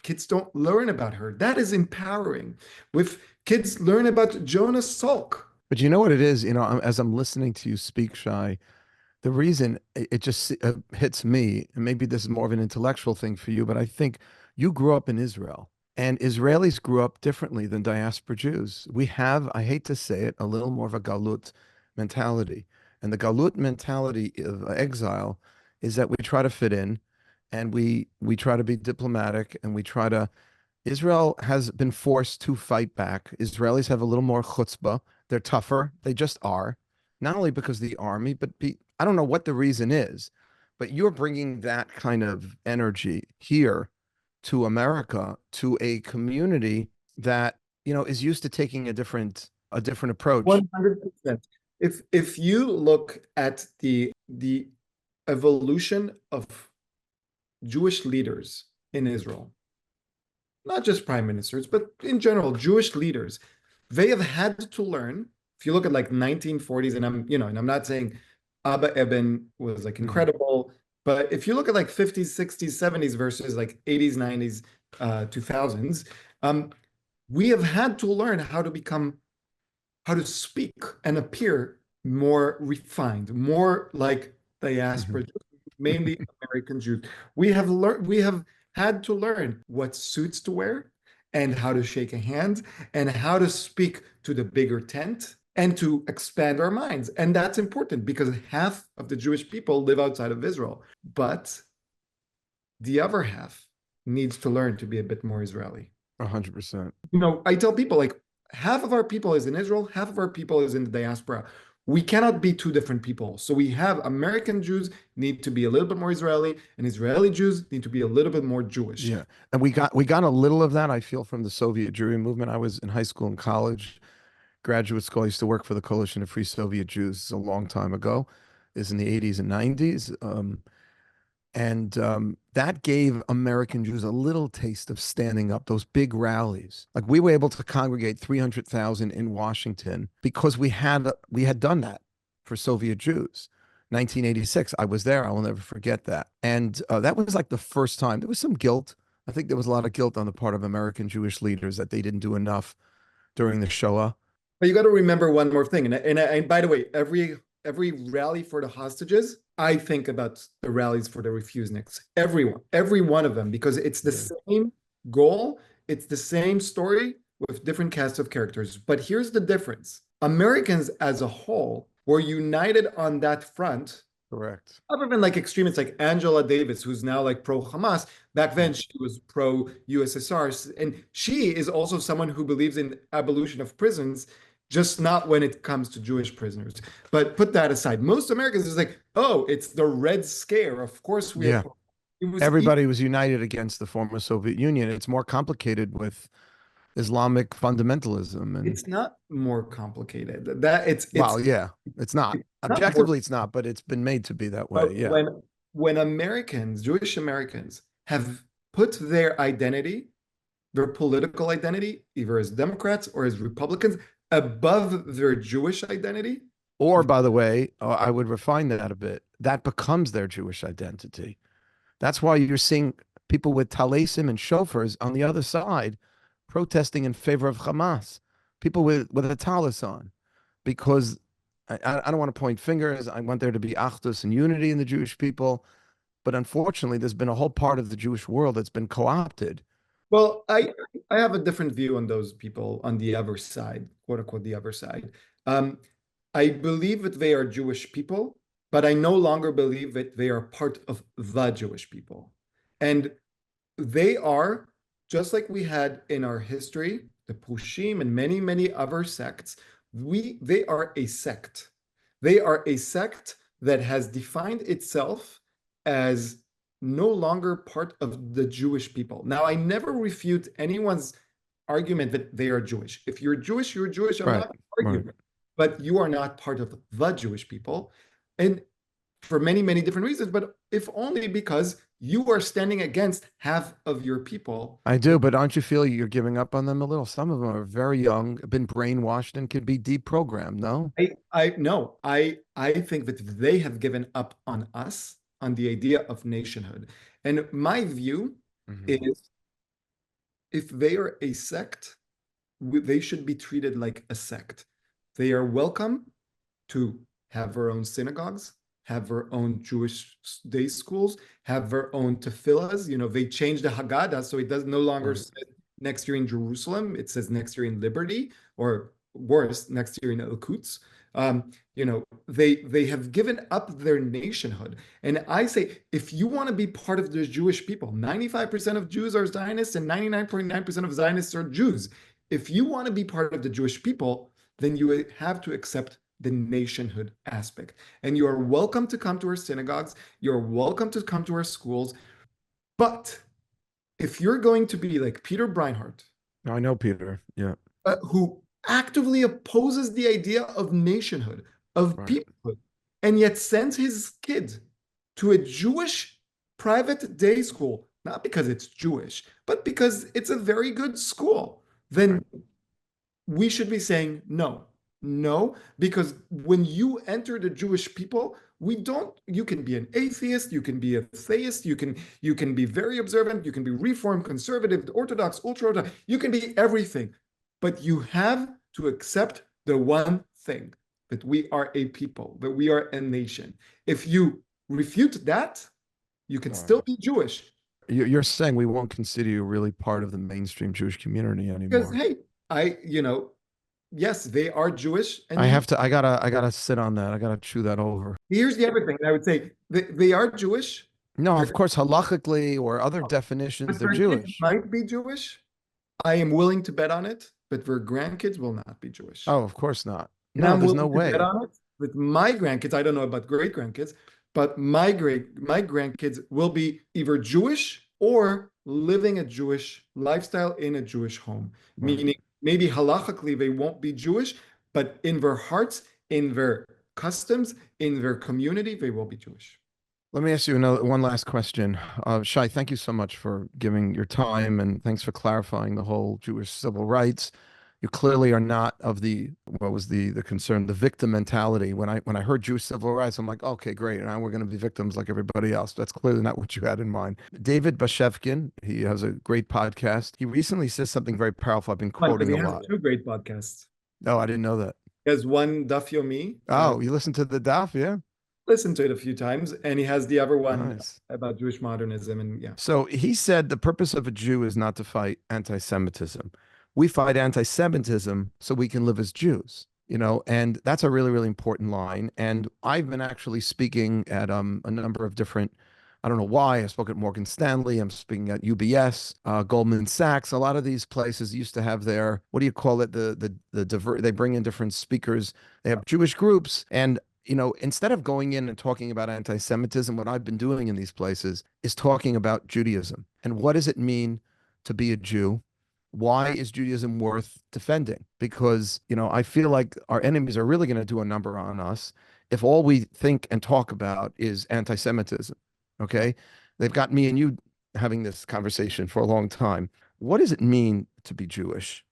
Kids don't learn about her. That is empowering. With kids learn about Jonas Salk. But you know what it is? As I'm listening to you speak, Shai, the reason it just hits me, and maybe this is more of an intellectual thing for you, but I think you grew up in Israel, and Israelis grew up differently than diaspora Jews. We have, I hate to say it, a little more of a galut mentality. And the galut mentality of exile is that we try to fit in, and we try to be diplomatic, and we try to Israel has been forced to fight back. Israelis have a little more chutzpah. They're tougher. They just are. Not only because of the army, but I don't know what the reason is, but you're bringing that kind of energy here to America, to a community that, is used to taking a different approach. 100%. If you look at the evolution of Jewish leaders in Israel, not just prime ministers, but in general, Jewish leaders, they have had to learn. If you look at like 1940s, and I'm not saying Abba Eban was like Mhm. incredible, but if you look at like 50s, 60s, 70s versus like 80s, 90s, 2000s, we have had to learn how to speak and appear more refined, more like diaspora, Mhm. mainly American Jews. We have had to learn what suits to wear and how to shake a hand and how to speak to the bigger tent and to expand our minds. And that's important because half of the Jewish people live outside of Israel, but the other half needs to learn to be a bit more Israeli. 100%. I tell people like half of our people is in Israel, half of our people is in the diaspora. We cannot be two different people. So we have American Jews need to be a little bit more Israeli, and Israeli Jews need to be a little bit more Jewish. Yeah. And we got a little of that, I feel, from the Soviet Jewry movement. I was in high school and college, graduate school. I used to work for the Coalition of Free Soviet Jews a long time ago, is in the 80s and 90s. And that gave American Jews a little taste of standing up, those big rallies. Like we were able to congregate 300,000 in Washington because we had done that for Soviet Jews. 1986, I was there. I will never forget that. And that was like the first time. There was some guilt. I think there was a lot of guilt on the part of American Jewish leaders that they didn't do enough during the Shoah. But you got to remember one more thing. And by the way, every rally for the hostages, I think about the rallies for the refuseniks. Every one of them, because it's the Yeah. same goal, it's the same story with different casts of characters. But here's the difference: Americans as a whole were united on that front. Correct. Other than like extremists like Angela Davis, who's now like pro Hamas, back then Mhm. she was pro USSR. And she is also someone who believes in abolition of prisons, just not when it comes to Jewish prisoners. But put that aside. Most Americans is like, oh, it's the Red Scare. Of course we Yeah. oppose. It was Everybody was united against the former Soviet Union. It's more complicated with Islamic fundamentalism and it's not more complicated. That well, yeah, it's not. it's not more. Objectively, it's not, but it's been made to be that way. But Yeah. when Americans, Jewish Americans, have put their identity, their political identity, either as Democrats or as Republicans, above their Jewish identity. Or, by the way, I would refine that a bit. That becomes their Jewish identity. That's why you're seeing people with talesim and shofars on the other side protesting in favor of Hamas. People with a talis on, because I don't want to point fingers. I want there to be achdus and unity in the Jewish people. But unfortunately, there's been a whole part of the Jewish world that's been co-opted Well, I have a different view on those people on the other side, quote unquote, the other side. Um, I believe that they are Jewish people, but I no longer believe that they are part of the Jewish people. And they are, just like we had in our history, the Pushim and many, many other sects, they are a sect. They are a sect that has defined itself as no longer part of the Jewish people. Now, I never refute anyone's argument that they are Jewish. If you're Jewish, you're Jewish. I'm Right, not right. arguing, but you are not part of the Jewish people. And for many, many different reasons, but if only because you are standing against half of your people. I do, but aren't you feel you're giving up on them a little? Some of them are very young, been brainwashed, and could be deprogrammed. No. I no, I think that they have given up on us, on the idea of nationhood. And my view Hmm. is if they are a sect, they should be treated like a sect. They are welcome to have their own synagogues, have their own Jewish day schools, have their own tefillahs. You know, they changed the Haggadah, so it does no longer Right. say next year in Jerusalem. It says next year in Liberty, or worse, next year in El Quds. You know, they have given up their nationhood. And I say, if you want to be part of the Jewish people, 95% of Jews are Zionists and 99.9% of Zionists are Jews. If you want to be part of the Jewish people, then you have to accept the nationhood aspect. And you are welcome to come to our synagogues. You're welcome to come to our schools. But if you're going to be like Peter Breinhardt, I know, Peter. Yeah. who actively opposes the idea of nationhood, of Right. peoplehood, and yet sends his kid to a Jewish private day school, not because it's Jewish, but because it's a very good school, Right. then we should be saying no. No, because when you enter the Jewish people, we don't, you can be an atheist, you can be a theist, you can be very observant, you can be reformed, conservative, orthodox, ultra orthodox, you can be everything. But you have to accept the one thing, that we are a people, that we are a nation. If you refute that, you can Right. still be Jewish. You're saying we won't consider you really part of the mainstream Jewish community Because anymore. hey, yes, they are Jewish, I and have to. I gotta sit on that. I gotta chew that over. here's the other thing I would say. They are Jewish. No, Their, of course, halachically or other definitions, but they're their kids Jewish. might be Jewish. I am willing to bet on it, but their grandkids will not be Jewish. Oh, of course not. And No, I'm there's no willing to bet way. on it with my grandkids. I don't know about great grandkids, but my grandkids will be either Jewish or living a Jewish lifestyle in a Jewish home. Right. Meaning maybe halachically they won't be Jewish, but in their hearts, in their customs, in their community, they will be Jewish. Let me ask you one last question. Shai, thank you so much for giving your time and thanks for clarifying the whole Jewish civil rights. You clearly are not of the what was the concern, the victim mentality. When I heard Jewish civil rights, I'm like, okay, great. Now we're going to be victims like everybody else. That's clearly not what you had in mind. David Bashevkin, he has a great podcast. He recently says something very powerful. I've been Because quoting he a has lot. two great podcasts. Oh, I didn't know that. He has one, Daf Yomi. Oh, you listened to the DAF, yeah? Listened to it a few times, and he has the other one Nice. about Jewish modernism, and yeah. So he said the purpose of a Jew is not to fight anti-Semitism. We fight anti-Semitism so we can live as Jews, and that's a really, really important line. And I've been actually speaking at a number of different, I don't know why, I spoke at Morgan Stanley, I'm speaking at UBS, Goldman Sachs. A lot of these places used to have their, what do you call it? They bring in different speakers. They have Jewish groups, and instead of going in and talking about anti-Semitism, what I've been doing in these places is talking about Judaism and what does it mean to be a Jew? Why is Judaism worth defending? Because, I feel like our enemies are really going to do a number on us if all we think and talk about is anti-Semitism. Okay. They've got me and you having this conversation for a long time. What does it mean to be Jewish?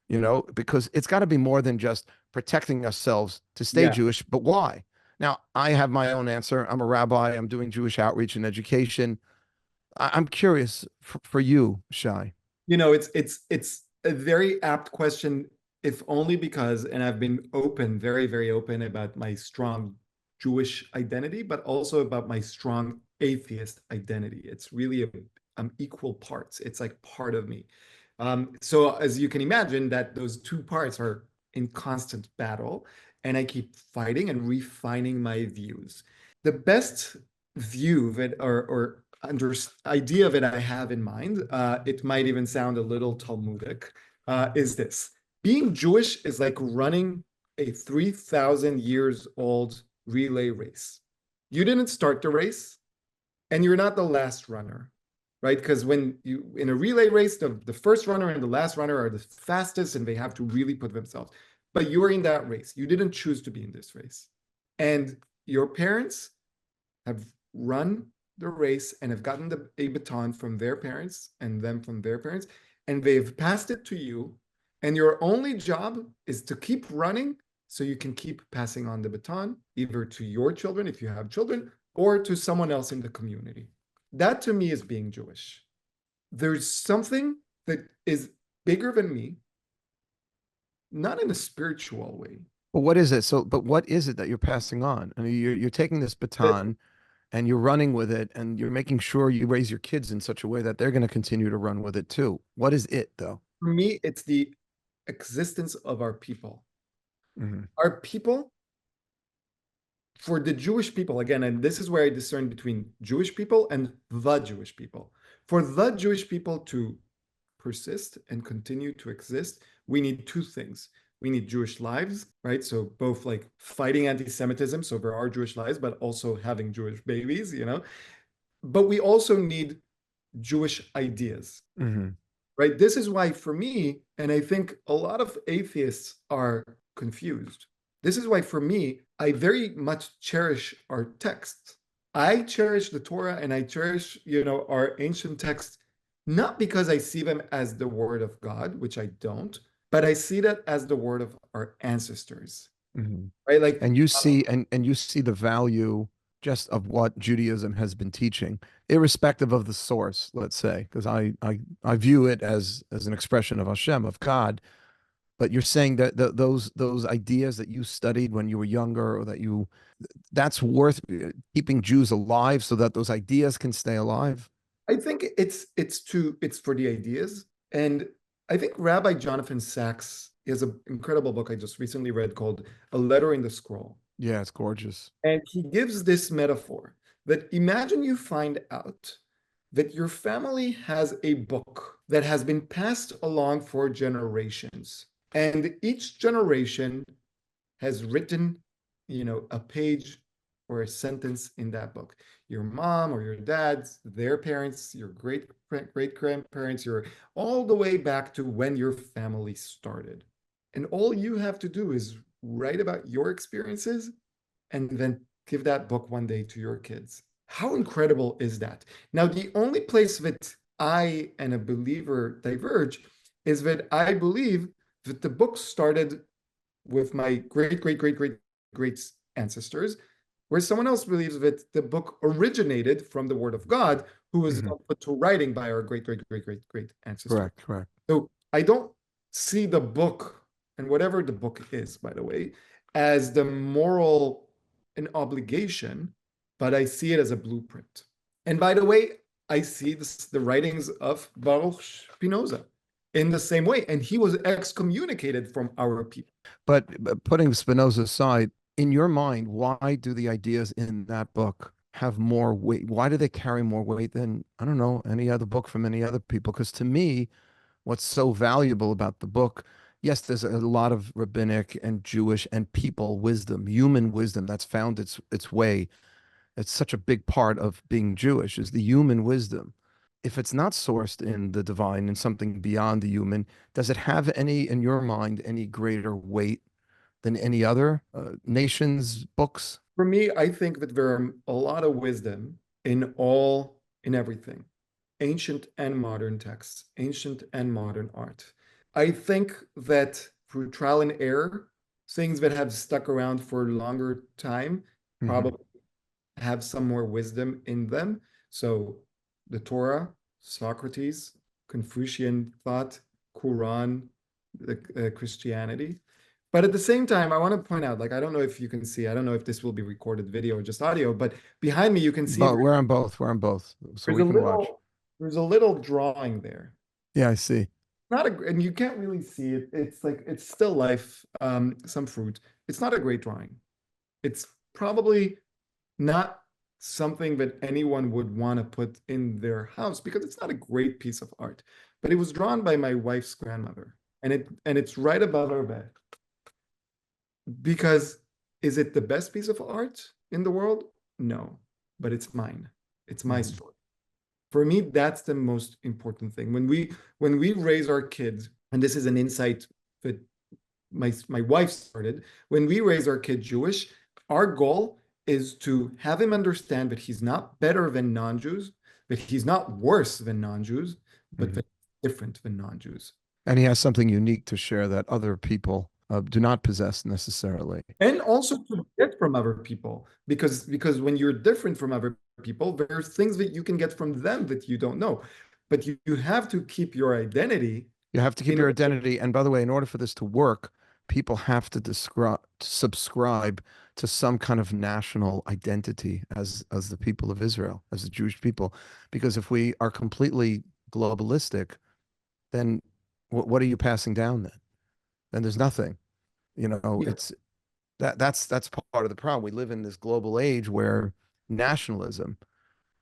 Because it's got to be more than just protecting ourselves to stay Yeah. Jewish, but why? Now, I have my own answer. I'm a rabbi. I'm doing Jewish outreach and education. I'm curious for you, Shai. It's a very apt question, if only because, and I've been open, very, very open about my strong Jewish identity, but also about my strong atheist identity. It's really equal parts. It's like part of me. So as you can imagine, that those two parts are in constant battle, and I keep fighting and refining my views. The best view of it, or idea of it I have in mind, it might even sound a little Talmudic, is this. Being Jewish is like running a 3,000 years old relay race. You didn't start the race, and you're not the last runner, right? Because when you in a relay race, the first runner and the last runner are the fastest, and they have to really put themselves. But you're in that race. You didn't choose to be in this race. And your parents have run the race and have gotten a baton from their parents and them from their parents, and they've passed it to you. And your only job is to keep running so you can keep passing on the baton, either to your children, if you have children, or to someone else in the community. That to me is being Jewish. There's something that is bigger than me, not in a spiritual way. But what is it? So, but what is it that you're passing on? I mean, you're taking this baton and you're running with it, and you're making sure you raise your kids in such a way that they're going to continue to run with it too. What is it, though? For me, it's the existence of our people. Mm-hmm. Our people, for the Jewish people, again, and this is where I discern between Jewish people and the Jewish people. For the Jewish people to persist and continue to exist, we need two things. We need Jewish lives, right? So both like fighting anti-Semitism, so there are Jewish lives, but also having Jewish babies, you know. But we also need Jewish ideas, Mm-hmm. right? This is why for me, and I think a lot of atheists are confused. This is why for me, I very much cherish our texts. I cherish the Torah and I cherish, our ancient texts, not because I see them as the word of God, which I don't, but I see that as the word of our ancestors, Mm-hmm. right? Like, And you see, and you see the value just of what Judaism has been teaching, irrespective of the source, let's say, because I view it as an expression of Hashem, of God. But you're saying that those ideas that you studied when you were younger, or that that's worth keeping Jews alive so that those ideas can stay alive. I think it's for the ideas. And I think Rabbi Jonathan Sacks has an incredible book I just recently read called A Letter in the Scroll. Yeah, it's gorgeous. And he gives this metaphor that imagine you find out that your family has a book that has been passed along for generations. And each generation has written, a page or a sentence in that book. Your mom or your dad's, their parents, your great grandparents, your all the way back to when your family started. And all you have to do is write about your experiences and then give that book one day to your kids. How incredible is that? Now, the only place that I and a believer diverge is that I believe that the book started with my great ancestors, where someone else believes that the book originated from the word of God, who was Mhm. put to writing by our great ancestors. Correct, correct. So I don't see the book, and whatever the book is, by the way, as the moral an obligation, but I see it as a blueprint. And by the way, I see the writings of Baruch Spinoza in the same way, and he was excommunicated from our people. But putting Spinoza aside, in your mind, why do the ideas in that book have more weight? Why do they carry more weight than, I don't know, any other book from any other people? Because to me, what's so valuable about the book, yes, there's a lot of rabbinic and Jewish and people wisdom, human wisdom that's found its way. It's such a big part of being Jewish is the human wisdom. If it's not sourced in the divine and something beyond the human, does it have any, in your mind, any greater weight than any other nation's books? For me, I think that there are a lot of wisdom in everything, ancient and modern texts, ancient and modern art. I think that through trial and error, things that have stuck around for a longer time Mhm. probably have some more wisdom in them. So the Torah, Socrates, Confucian thought, Quran, Christianity. But at the same time, I want to point out, like, I don't know if you can see, I don't know if this will be recorded video or just audio, but behind me, you can see But we're on both. We're on both, so there's we a can watch. little, there's a little drawing there. Yeah, I see. not a, and you can't really see it. It's like, it's still life, some fruit. It's not a great drawing. It's probably not something that anyone would want to put in their house because it's not a great piece of art. But it was drawn by my wife's grandmother, and it's right above our bed. Because is it the best piece of art in the world? No, but it's mine. It's my story. For me, that's the most important thing. When we raise our kids, and this is an insight that my wife started, when we raise our kid Jewish, our goal is to have him understand that he's not better than non-Jews, that he's not worse than non-Jews, but that he's different than non-Jews. And he has something unique to share that other people do not possess necessarily. And also to get from other people, because when you're different from other people, there's things that you can get from them that you don't know. But you have to keep your identity. You have to keep your identity. And by the way, in order for this to work, people have to subscribe to some kind of national identity as the people of Israel, as the Jewish people. Because if we are completely globalistic, then what are you passing down then? Then there's nothing. You know, Yeah. it's that's part of the problem. We live in this global age where nationalism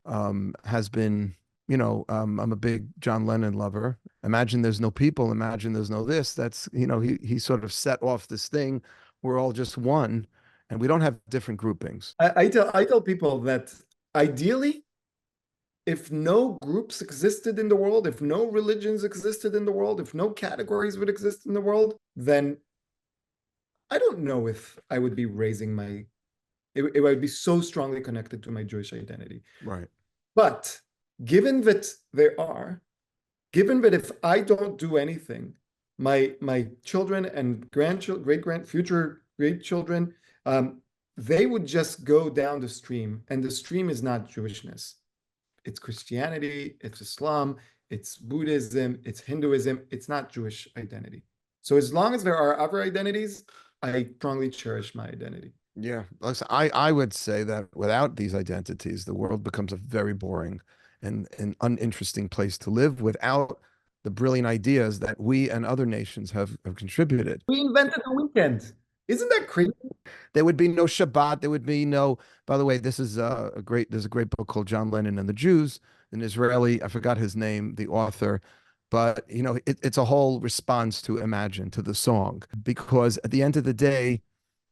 has been, I'm a big John Lennon lover. Imagine there's no people, imagine there's no this. That's, he sort of set off this thing. We're all just one, and we don't have different groupings. I tell people that ideally, if no groups existed in the world, if no religions existed in the world, if no categories would exist in the world, then I don't know if I would be raising it would be so strongly connected to my Jewish identity. Right. But given that given that if I don't do anything, my children and grandchildren, future great children, they would just go down the stream, and the stream is not Jewishness. It's Christianity, it's Islam, it's Buddhism, it's Hinduism. It's not Jewish identity. So as long as there are other identities, I strongly cherish my identity. Yeah. Listen, I would say that without these identities, the world becomes a very boring and an uninteresting place to live without the brilliant ideas that we and other nations have contributed. We invented the weekend. Isn't that crazy? There would be no Shabbat. There would be no, by the way, there's a great book called John Lennon and the Jews, an Israeli, I forgot his name, the author, but it's a whole response to Imagine, to the song, because at the end of the day,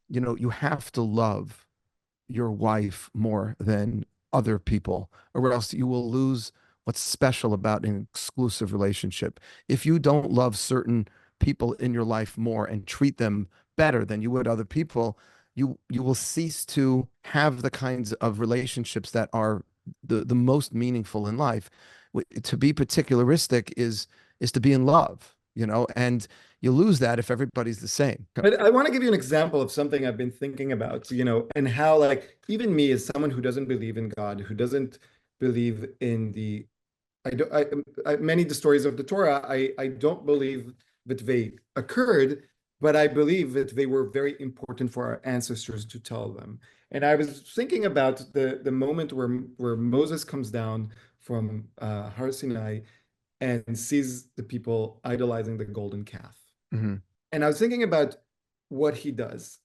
you have to love your wife more than other people, or else you will lose what's special about an exclusive relationship. If you don't love certain people in your life more and treat them better than you would other people, you will cease to have the kinds of relationships that are the most meaningful in life. To be particularistic is to be in love, and you lose that if everybody's the same. But I want to give you an example of something I've been thinking about, and how, like, even me as someone who doesn't believe in God, who doesn't believe in many of the stories of the Torah, I don't believe that they occurred, but I believe that they were very important for our ancestors to tell them. And I was thinking about the moment where Moses comes down from Har Sinai and sees the people idolizing the golden calf. Mm-hmm. And I was thinking about what he does.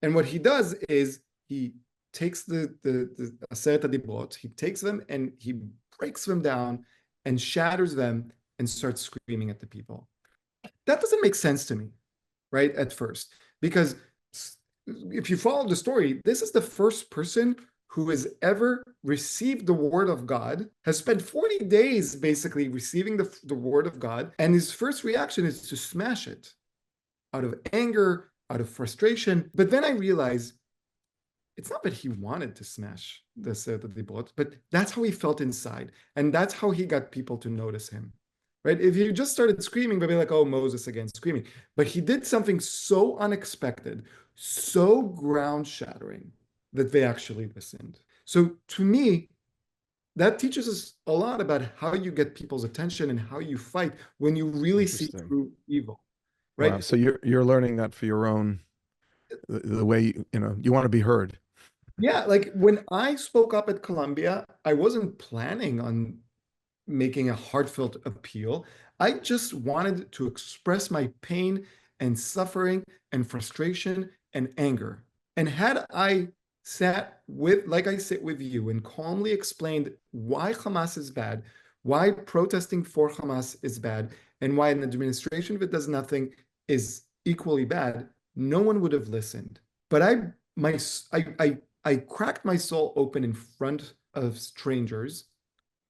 And what he does is he takes the Aseret HaDibrot, he takes them and he breaks them down and shatters them and starts screaming at the people. That doesn't make sense to me, right, at first. Because if you follow the story, this is the first person who has ever received the word of God, has spent 40 days basically receiving the word of God, and his first reaction is to smash it out of anger, out of frustration. But then I realized it's not that he wanted to smash the Seder Dibrot, but that's how he felt inside. And that's how he got people to notice him, right? If you just started screaming, they'd be like, oh, Moses again screaming. But he did something so unexpected, so ground-shattering, that they actually listened. So to me, that teaches us a lot about how you get people's attention and how you fight when you really see through evil, right? Wow. So you're learning that for your own, the way you want to be heard. Yeah, like when I spoke up at Columbia, I wasn't planning on making a heartfelt appeal. I just wanted to express my pain and suffering and frustration and anger. And had I sat with, like I sit with you, and calmly explained why Hamas is bad, why protesting for Hamas is bad, and why an administration that does nothing is equally bad, no one would have listened. But my, I cracked my soul open in front of strangers,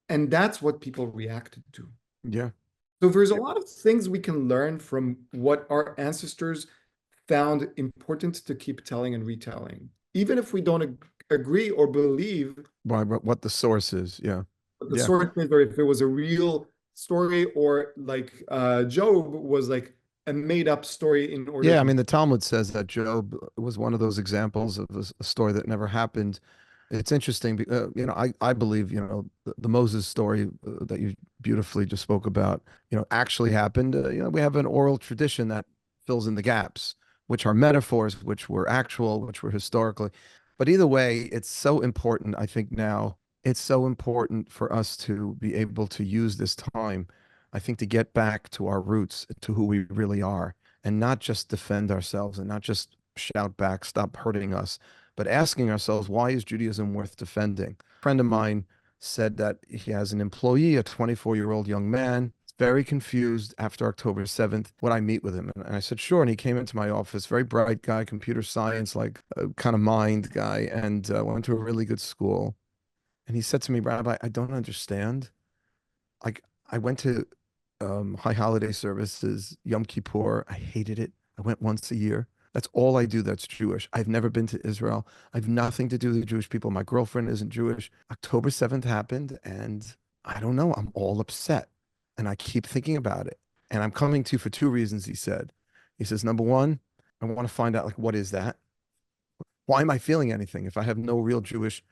and that's what people reacted to. Yeah. So there's a lot of things we can learn from what our ancestors found important to keep telling and retelling, even if we don't agree or believe Why, what the source is. Yeah. what the Yeah. source is, or if it was a real story, or like Job was like a made up story in order Yeah. I to. mean, the Talmud says that Job was one of those examples of a story that never happened. It's interesting. I believe, the Moses story that you beautifully just spoke about, actually happened. We have an oral tradition that fills in the gaps, which are metaphors, which were actual, which were historically. But either way, it's so important, I think now, it's so important for us to be able to use this time, I think, to get back to our roots, to who we really are, and not just defend ourselves and not just shout back, stop hurting us, but asking ourselves, why is Judaism worth defending? A friend of mine said that he has an employee, a 24-year-old young man, very confused after October 7th. Would I meet with him? And I said, sure. And he came into my office, very bright guy, computer science, like kind of mind guy, and went to a really good school. And he said to me, Rabbi, I don't understand. Like, I went to high holiday services, Yom Kippur. I hated it. I went once a year. That's all I do that's Jewish. I've never been to Israel. I have nothing to do with the Jewish people. My girlfriend isn't Jewish. October 7th happened, and I don't know. I'm all upset. And I keep thinking about it. And I'm coming to you for two reasons, he said. He says, number one, I want to find out, like, what is that? Why am I feeling anything if I have no real Jewish?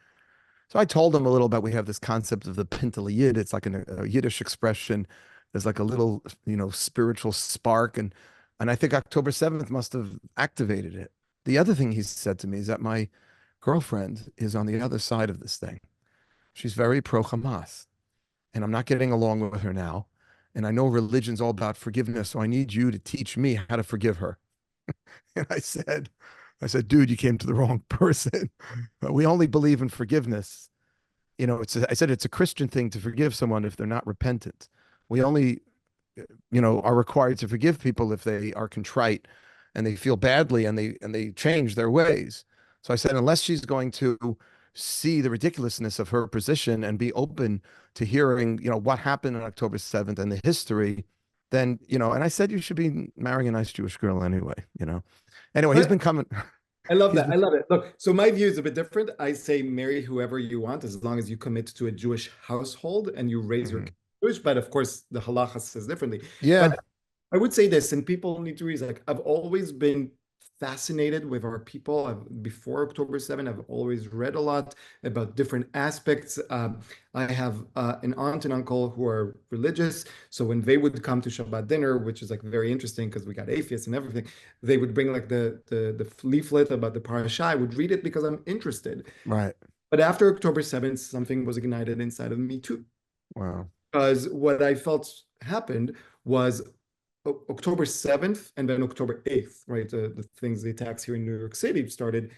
So I told him a little about, we have this concept of the Pintel Yid. It's like a Yiddish expression. There's like a little, spiritual spark. And I think October 7th must have activated it. The other thing he said to me is that my girlfriend is on the other side of this thing. She's very pro Hamas, and I'm not getting along with her now. And I know religion's all about forgiveness, so I need you to teach me how to forgive her. And I said, dude, you came to the wrong person. We only believe in forgiveness. I said it's a Christian thing to forgive someone if they're not repentant. We only, are required to forgive people if they are contrite and they feel badly and they change their ways. So I said, unless she's going to see the ridiculousness of her position and be open to hearing, what happened on October 7th and the history, then, and I said, you should be marrying a nice Jewish girl anyway. Anyway, he's been coming. I love He's that. been, I love it. Look, so my view is a bit different. I say marry whoever you want as long as you commit to a Jewish household and you raise your Mhm. kids Jewish. But of course, the halacha says differently. But Yeah, I would say this, and people need to realize, like, I've always been fascinated with our people. Before October 7, I've always read a lot about different aspects. I have an aunt and uncle who are religious. So when they would come to Shabbat dinner, which is like very interesting because we got atheists and everything, they would bring like the leaflet about the parasha. I would read it because I'm interested. right. But after October 7th, something was ignited inside of me too. Wow. Because what I felt happened was October 7th and then October 8th, right? The things, the attacks here in New York City started.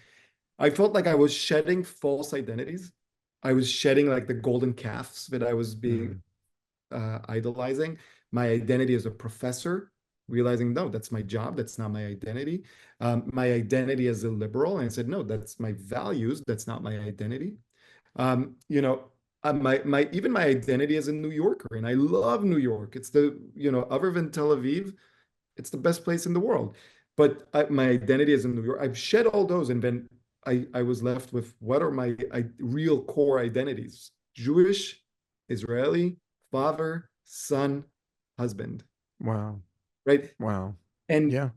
I felt like I was shedding false identities. I was shedding like the golden calves that I was being Mm, idolizing. My identity as a professor, realizing, no, that's my job. That's not my identity. My identity as a liberal. And I said, no, that's my values. That's not my identity. Um, you know, my even my identity as a New Yorker, and I love New York. It's other than Tel Aviv, it's the best place in the world. But my identity as a New York, I've shed all those, and then I was left with what are my real core identities: Jewish, Israeli, father, son, husband, wow. right? Wow. And Yeah.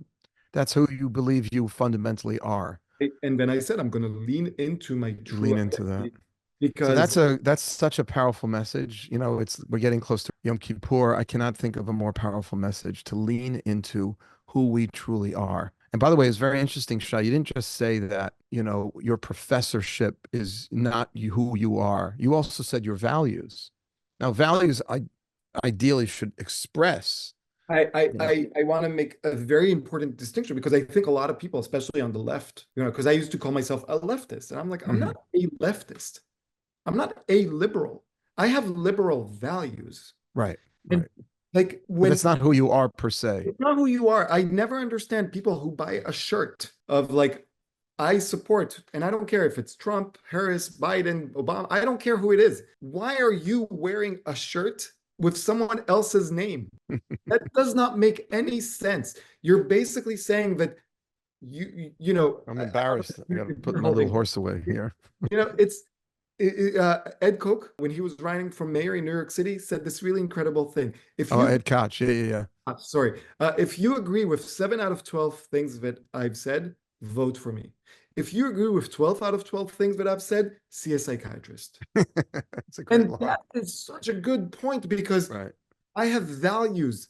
That's who you believe you fundamentally are. and then I said I'm going to lean into my You true lean into that. identity So because that's such a powerful message. We're getting close to Yom Kippur. I cannot think of a more powerful message to lean into who we truly are. And by the way, it's very interesting, Shai. You didn't just say that, your professorship is not who you are. You also said your values. Now, values, ideally should express. You know, I want to make a very important distinction because I think a lot of people, especially on the left, because I used to call myself a leftist, and I'm like, I'm mhm, not a leftist. I'm not a liberal. I have liberal values. right, And right. like But when that's not who you are per se. it's not who you are, I never understand people who buy a shirt of like, I support, and I don't care if it's Trump, Harris, Biden, Obama, I don't care who it is. Why are you wearing a shirt with someone else's name? That does not make any sense. You're basically saying that I'm I don't know embarrassed. I got to if put you're my little holding, horse away here. it's Ed Koch, when he was running for mayor in New York City, said this really incredible thing. If Oh, you, Ed Koch. Yeah, yeah, yeah. sorry, if you agree with 7 out of 12 things that I've said, vote for me. If you agree with 12 out of 12 things that I've said, see a psychiatrist. It's a great And line. that is such a good point because Right. I have values.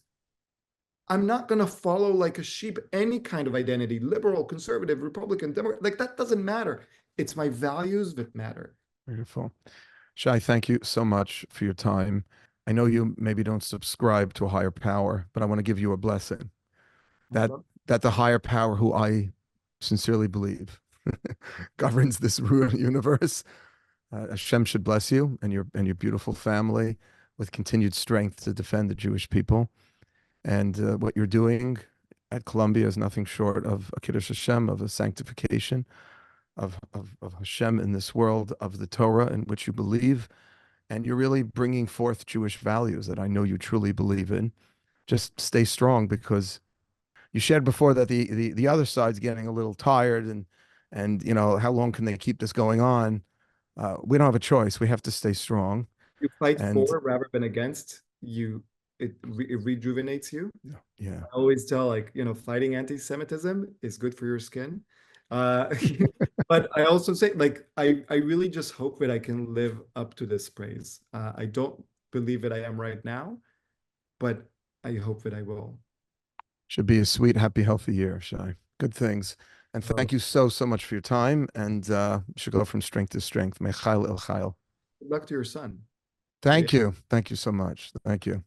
I'm not going to follow like a sheep any kind of identity, liberal, conservative, Republican, Democrat. Like that doesn't matter. It's my values that matter. Beautiful. Shai, thank you so much for your time. I know you maybe don't subscribe to a higher power, but I want to give you a blessing I that love that the higher power, who I sincerely believe governs this universe, Hashem should bless you and your beautiful family with continued strength to defend the Jewish people. And what you're doing at Columbia is nothing short of a Kiddush Hashem, of a sanctification of Hashem in this world, of the Torah in which you believe. And you're really bringing forth Jewish values that I know you truly believe in. Just stay strong, because you shared before that the other side's getting a little tired, and how long can they keep this going on? We don't have a choice. We have to stay strong. you fight And for rather than against you. It rejuvenates you. yeah, I always tell like, fighting anti-Semitism is good for your skin. Uh, but I also say like, I really just hope that I can live up to this praise. I don't believe that I am right now, but I hope that I will. should be a sweet, happy, healthy year, Shai. Good things. And Well, thank you so, so much for your time. And you should go from strength to strength. Mechail el chayil. good luck to your son. Thank you. Thank you so much. Thank you.